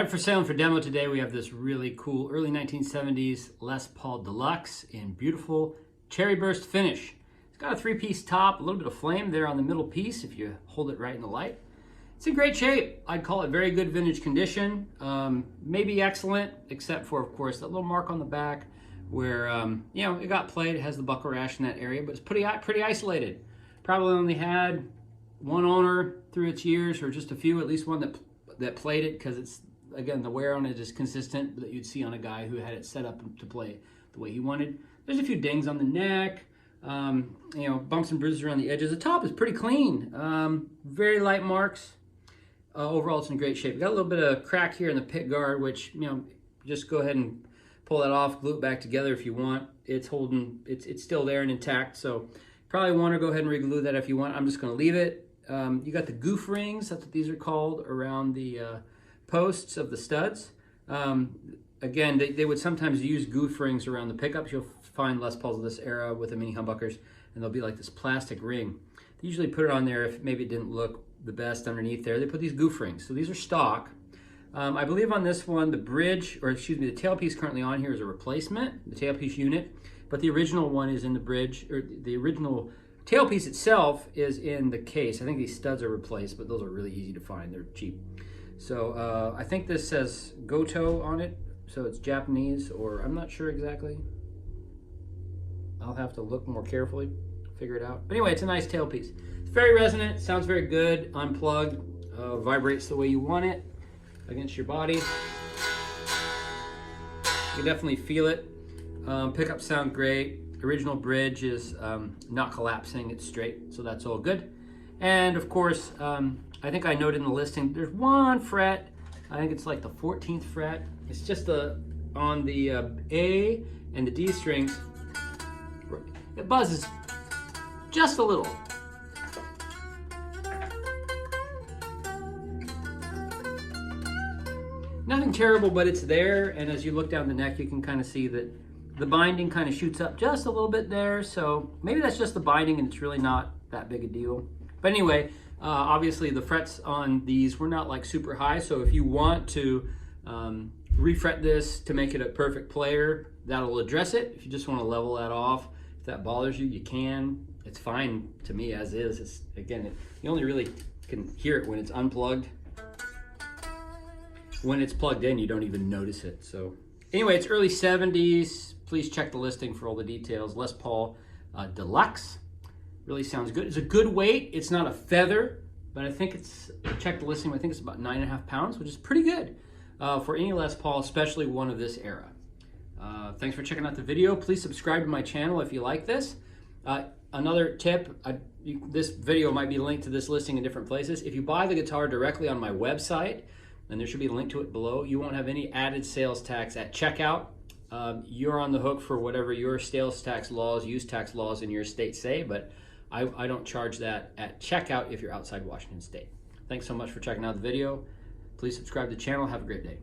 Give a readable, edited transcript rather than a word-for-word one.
Right, for sale and for demo today, we have this really cool early 1970s Les Paul Deluxe in beautiful cherry burst finish. It's got a three-piece top, a little bit of flame there on the middle piece if you hold it right in the light. It's in great shape. I'd call it very good vintage condition, maybe excellent, except for, of course, that little mark on the back where, it got played. It has the buckle rash in that area, but it's pretty isolated. Probably only had one owner through its years, or just a few, at least one that played it, because it's, again, the wear on it is consistent that you'd see on a guy who had it set up to play the way he wanted. There's a few dings on the neck, bumps and bruises around the edges. The top is pretty clean, very light marks. Overall, it's in great shape. Got a little bit of crack here in the pick guard, which, just go ahead and pull that off, glue it back together if you want. It's holding, it's still there and intact, so probably want to go ahead and re-glue that if you want. I'm just going to leave it. You got the goof rings, that's what these are called, around the posts of the studs. Again, they would sometimes use goof rings around the pickups. You'll find Les Pauls of this era with the mini humbuckers, and they'll be like this plastic ring. They usually put it on there if maybe it didn't look the best underneath there. They put these goof rings. So these are stock. I believe on this one, the tailpiece currently on here is a replacement, the tailpiece unit, but the original one is in the bridge, or the original tailpiece itself is in the case. I think these studs are replaced, but those are really easy to find. They're cheap. So I think this says Goto on it, so it's Japanese, or I'm not sure exactly. I'll have to look more carefully, figure it out. But anyway, it's a nice tailpiece. It's very resonant, sounds very good, unplugged, vibrates the way you want it against your body. You can definitely feel it. Pickups sound great. Original bridge is not collapsing, it's straight, so that's all good. And of course, I think I noted in the listing, there's one fret, I think it's like the 14th fret. It's just on the A and the D strings, it buzzes just a little. Nothing terrible, but it's there, and as you look down the neck, you can kind of see that the binding kind of shoots up just a little bit there, so maybe that's just the binding and it's really not that big a deal. But anyway, obviously the frets on these were not like super high, so if you want to refret this to make it a perfect player, that'll address it. If you just want to level that off, if that bothers you, you can. It's fine to me as is. It's, again, you only really can hear it when it's unplugged. When it's plugged in, you don't even notice it. So anyway, it's early 70s. Please check the listing for all the details. Les Paul Deluxe. Really sounds good. It's a good weight. It's not a feather, but I think check the listing, I think it's about 9.5 pounds, which is pretty good for any Les Paul, especially one of this era. Thanks for checking out the video. Please subscribe to my channel if you like this. Another tip, this video might be linked to this listing in different places. If you buy the guitar directly on my website, and there should be a link to it below, you won't have any added sales tax at checkout. You're on the hook for whatever your sales tax laws, use tax laws in your state say, but I don't charge that at checkout if you're outside Washington State. Thanks so much for checking out the video. Please subscribe to the channel. Have a great day.